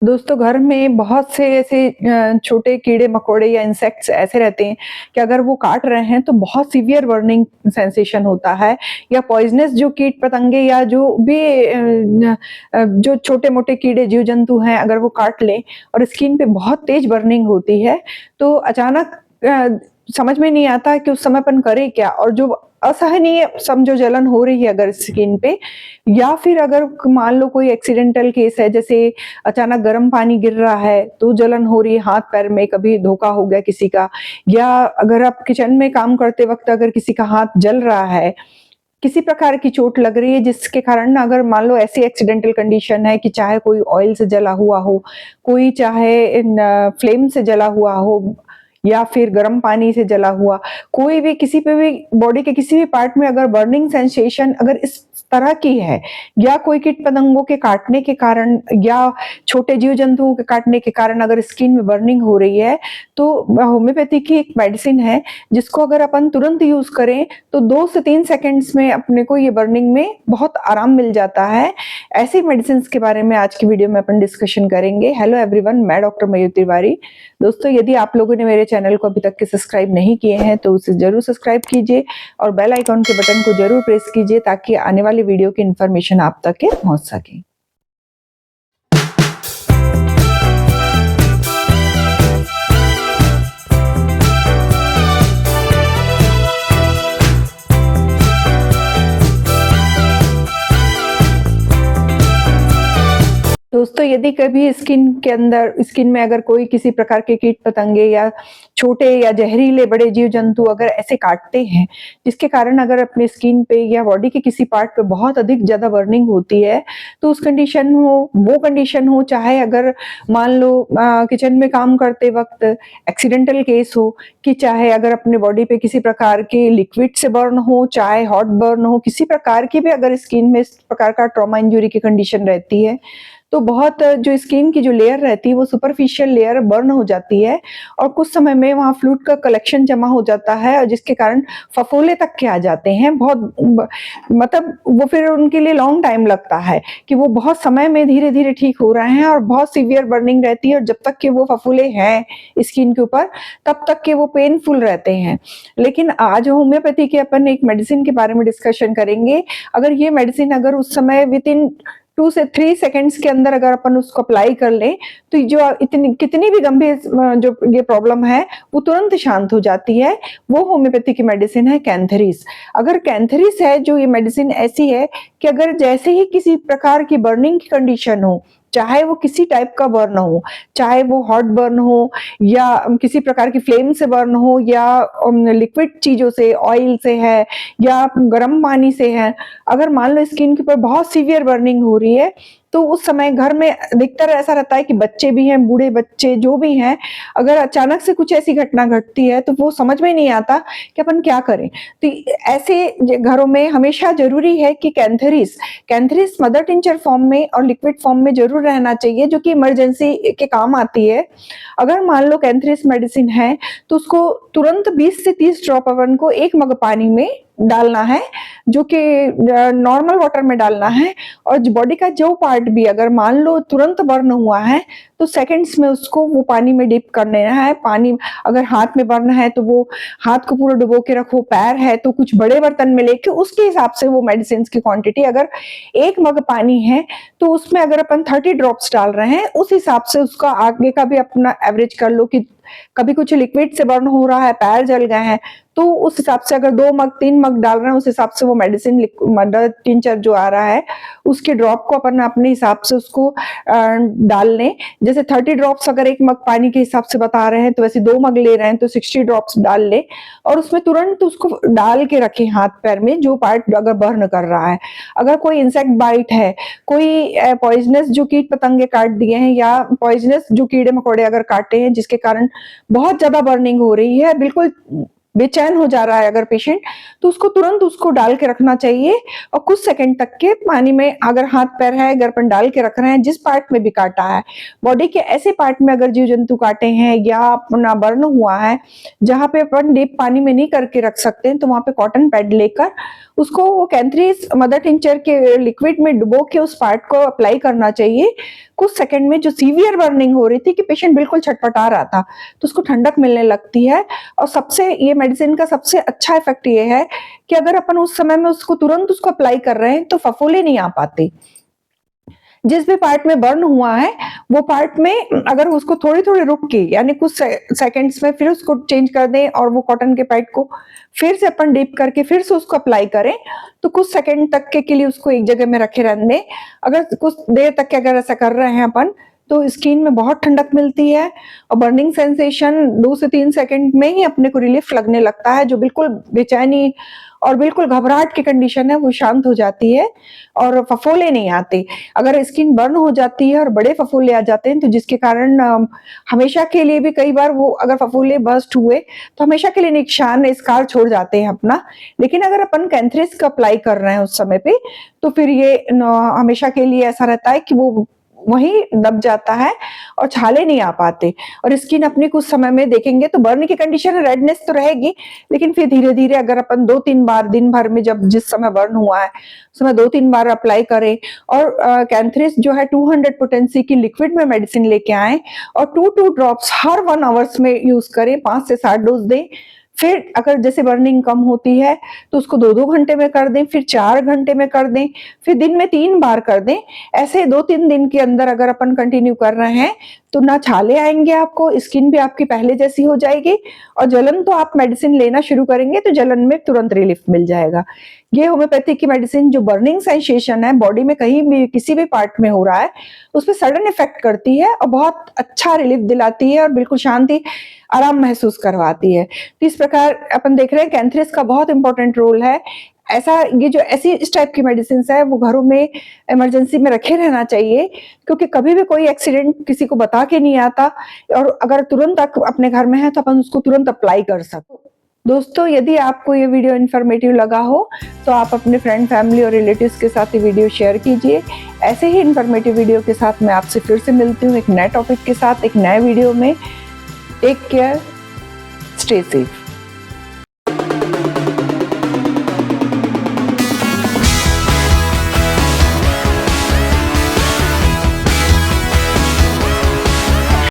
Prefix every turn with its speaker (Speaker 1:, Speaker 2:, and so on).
Speaker 1: दोस्तों घर में बहुत से ऐसे छोटे कीड़े-मकोड़े या इंसेक्ट्स ऐसे रहते हैं कि अगर वो काट रहे हैं तो बहुत सीवियर बर्निंग सेंसेशन होता है या पॉइज़नस जो कीट-पतंगे या जो भी जो छोटे-मोटे कीड़े जीव-जंतु हैं अगर वो काट लें और स्किन पे बहुत तेज़ बर्निंग होती है, तो अचानक समझ में नहीं आता कि उस समय अपन करें क्या? और जो असहनीय समझो जलन हो रही है अगर स्किन पे या फिर अगर मान लो कोई एक्सीडेंटल केस है जैसे अचानक गर्म पानी गिर रहा है तो जलन हो रही है हाथ पैर में, कभी धोखा हो गया किसी का या अगर आप किचन में काम करते वक्त अगर किसी का हाथ जल रहा है, किसी प्रकार की चोट लग रही है जिसके कारण ना अगर मान लो ऐसी एक्सीडेंटल कंडीशन है कि चाहे कोई ऑयल से जला हुआ हो, कोई चाहे फ्लेम से जला हुआ हो या फिर गर्म पानी से जला हुआ, कोई भी किसी पे भी बॉडी के किसी भी पार्ट में अगर बर्निंग सेंसेशन अगर इस तरह की है या कोई कीट-पतंगों के काटने के कारण या छोटे जीव-जंतुओं के काटने के कारण अगर स्किन में बर्निंग हो रही है, तो होम्योपैथी की एक मेडिसिन है जिसको अगर अपन तुरंत यूज़ करें तो 2 से 3 सेकंड्स में अपने को ये बर्निंग में बहुत आराम मिल जाता है। ऐसी मेडिसिन्स के बारे में आज की वीडियो में अपन डिस्कशन करेंगे। हेलो एवरीवन, मैं डॉक्टर मयूर तिवारी। दोस्तों यदि आप लोगों ने मेरे चैनल को अभी तक के सब्सक्राइब नहीं किए हैं तो उसे ज़रूर सब्सक्राइब कीजिए और बेल आइकॉन के बटन को ज़रूर प्रेस कीजिए ताकि आने वाली वीडियो की इन्फॉर्मेशन आप तक के पहुंच सके। दोस्तों यदि कभी स्किन में अगर कोई किसी प्रकार के कीट-पतंगे या छोटे या जहरीले बड़े जीव-जंतु अगर ऐसे काटते हैं, जिसके कारण अगर अपने स्किन पे या बॉडी के किसी पार्ट पे बहुत अधिक ज़्यादा बर्निंग होती है, तो वो कंडीशन हो चाहे अगर मान लो किचन में काम करते वक़्त एक्सीडेंटल केस हो कि चाहे अगर अपने बॉडी पे किसी प्रकार के लिक्विड से बर्न हो, चाहे हॉट बर्न हो, किसी प्रकार की भी अगर स्किन में इस प्रकार का ट्रॉमा इंजरी की कंडीशन रहती है, तो बहुत जो स्किन की जो लेयर रहती है वो सुपरफिशियल लेयर बर्न हो जाती है और कुछ समय में वहाँ फ्लूइड का कलेक्शन जमा हो जाता है और जिसके कारण फफोले तक के आ जाते हैं। मतलब वो फिर उनके लिए लॉन्ग टाइम लगता है कि वो बहुत समय में धीरे-धीरे ठीक हो रहे हैं और बहुत सीवियर बर्निंग रहती है और जब तक कि वो फफोले हैं स्किन के ऊपर तब तक के वो पेनफुल रहते हैं। लेकिन आज होम्योपैथी की अपन एक मेडिसिन के बारे में डिस्कशन करेंगे। अगर ये मेडिसिन अगर उस समय विथिन 2 से 3 सेकंड्स के अंदर अगर अपन उसको अप्लाई कर लें, तो जो इतनी कितनी भी गंभीर जो ये प्रॉब्लम है, वो तुरंत शांत हो जाती है। वो होम्योपैथी की मेडिसिन है कैंथरीज। अगर कैंथरीज है जो ये मेडिसिन ऐसी है कि अगर जैसे ही किसी प्रकार की बर्निंग की कंडीशन हो, चाहे वो किसी टाइप का बर्न हो, चाहे वो हॉट बर्न हो या किसी प्रकार की फ्लेम से बर्न हो या लिक्विड चीज़ों से, ऑयल से है या गर्म पानी से है। अगर मान लो स्किन के ऊपर बहुत सीवियर बर्निंग हो रही है, तो उस समय घर में अधिकतर ऐसा रहता है कि बच्चे भी हैं, बूढ़े बच्चे जो भी हैं, अगर अचानक से कुछ ऐसी घटना घटती है, तो वो समझ में नहीं आता कि अपन क्या करें। तो ऐसे घरों में हमेशा ज़रूरी है कि कैंथरीज मदर टिंचर फॉर्म में और लिक्विड फॉर्म में ज़रूर रहना चाहिए, जो कि इमरजेंसी के काम आती है। अगर मान लो कैंथरीज मेडिसिन है, तो उसको तुरंत 20 से 30 ड्रॉप अपन को 1 मग पानी में डालना है, जो कि नॉर्मल वाटर में डालना है और बॉडी का जो पार्ट भी अगर मान लो तुरंत बर्न हुआ है, तो सेकंड्स में उसको वो पानी में डिप कर लेना है। पानी अगर हाथ में बर्न है, तो वो हाथ को पूरा डुबो के रखो, पैर है तो कुछ बड़े बर्तन में लेके उसके हिसाब से वो मेडिसिन की क्वांटिटी अगर 1 मग पानी है, तो उसमें अगर अपन 30 ड्रॉप्स डाल रहे हैं, उस हिसाब से उसका आगे का भी अपना एवरेज कर लो कि कभी कुछ लिक्विड से बर्न हो रहा है, पैर जल गए हैं, तो उस हिसाब से अगर 2 मग 3 मग डाल रहे हैं उस हिसाब से वो मेडिसिन मदर टिंचर जो आ रहा है उसके ड्रॉप को अपन अपने हिसाब से उसको डाल लें। जैसे 30 ड्रॉप्स अगर 1 मग पानी के हिसाब से बता रहे हैं तो वैसे 2 मग ले रहे हैं तो 60 ड्रॉप्स डाल लें और उसमें तुरंत उसको डाल के रखें हाथ पैर में जो पार्ट अगर बर्न कर रहा है। अगर कोई इंसेक्ट बाइट है, कोई पॉइजनस जो कीट पतंगे काट दिए हैं या पॉइजनस जो कीड़े मकोड़े अगर काटे हैं जिसके कारण बहुत ज्यादा बर्निंग हो रही है, बिल्कुल बेचैन हो जा रहा है अगर पेशेंट, तो उसको तुरंत उसको डाल के रखना चाहिए और कुछ सेकंड तक के पानी में अगर हाथ पैर है अगर अपन डाल के रख रहे हैं जिस पार्ट में भी काटा है, बॉडी के ऐसे पार्ट में अगर जीव जंतु काटे हैं या अपना बर्न हुआ है जहां पे अपन डीप पानी में नहीं करके रख सकते हैं, तो वहां पे कॉटन पैड लेकर उसको वो कैंथरीज मदर टिंचर के लिक्विड में डुबो के उस पार्ट को अप्लाई करना चाहिए। कुछ सेकंड में जो सीवियर बर्निंग हो रही थी कि पेशेंट बिल्कुल छटपटा रहा था, तो उसको ठंडक मिलने लगती है। और सबसे ये मेडिसिन का सबसे अच्छा इफेक्ट ये है कि अगर अपन उस समय में उसको तुरंत उसको अप्लाई कर रहे हैं तो फफोले नहीं आ पाते। जिस भी पार्ट में बर्न हुआ है वो पार्ट में अगर उसको थोड़ी थोड़ी रुक के यानी कुछ सेकंड्स में फिर उसको चेंज कर दें और वो कॉटन के पैड को फिर से अपन डीप करके फिर से उसको अप्लाई करें, तो कुछ सेकंड तक के लिए उसको एक जगह में रखे रहने दें। अगर कुछ देर तक के अगर ऐसा कर रहे हैं अपन तो स्किन में बहुत ठंडक मिलती है और बर्निंग सेंसेशन 2 से 3 सेकंड में ही अपने को रिलीफ लगने लगता है। जो बिल्कुल बेचैनी और बिल्कुल घबराहट की कंडीशन है वो शांत हो जाती है और फफोले नहीं आते। अगर स्किन बर्न हो जाती है और बड़े फफोले आ जाते हैं तो जिसके कारण हमेशा के लिए भी कई बार वो अगर फफोले बर्स्ट हुए तो हमेशा के लिए निशान स्कार छोड़ जाते हैं अपना। लेकिन अगर अपन कैंथरेस का अप्लाई कर रहे हैं उस समय पे तो फिर ये हमेशा के लिए ऐसा रहता है कि वो वही दब जाता है और छाले नहीं आ पाते और स्किन अपनी कुछ समय में देखेंगे तो बर्न की कंडीशन रेडनेस तो रहेगी, लेकिन फिर धीरे धीरे अगर अपन 2-3 बार दिन भर में जब जिस समय बर्न हुआ है उस समय 2-3 बार अप्लाई करें और कैंथरेस जो है 200 पोटेंसी की लिक्विड में मेडिसिन लेके आए और 2 ड्रॉप्स हर 1 आवर्स में यूज करें, 5 से 7 डोज दें। फिर अगर जैसे बर्निंग कम होती है तो उसको 2-2 घंटे में कर दें, फिर 4 घंटे में कर दें, फिर दिन में 3 बार कर दें। ऐसे 2-3 दिन के अंदर अगर अपन कंटिन्यू कर रहे हैं तो ना छाले आएंगे आपको, स्किन भी आपकी पहले जैसी हो जाएगी और जलन तो आप मेडिसिन लेना शुरू करेंगे तो जलन में तुरंत रिलीफ मिल जाएगा। ये होम्योपैथी की मेडिसिन जो बर्निंग सेंसेशन है बॉडी में कहीं भी किसी भी पार्ट में हो रहा है उस पर सडन इफेक्ट करती है और बहुत अच्छा रिलीफ दिलाती है और बिल्कुल शांति आराम महसूस करवाती है। तो इस प्रकार अपन देख रहे हैं कैंथरेस का बहुत इंपॉर्टेंट रोल है। ऐसा ये जो ऐसी इस टाइप की मेडिसिन है वो घरों में इमरजेंसी में रखे रहना चाहिए, क्योंकि कभी भी कोई एक्सीडेंट किसी को बता के नहीं आता और अगर तुरंत अपने घर में है तो अपन उसको तुरंत अप्लाई कर सकते। दोस्तों, यदि आपको ये वीडियो इन्फॉर्मेटिव लगा हो तो आप अपने फ्रेंड, फैमिली और रिलेटिव्स के साथ ये वीडियो शेयर कीजिए। ऐसे ही इन्फॉर्मेटिव वीडियो के साथ मैं आपसे फिर से मिलती हूँ एक नए टॉपिक के साथ, एक नए वीडियो में। Take care, stay safe.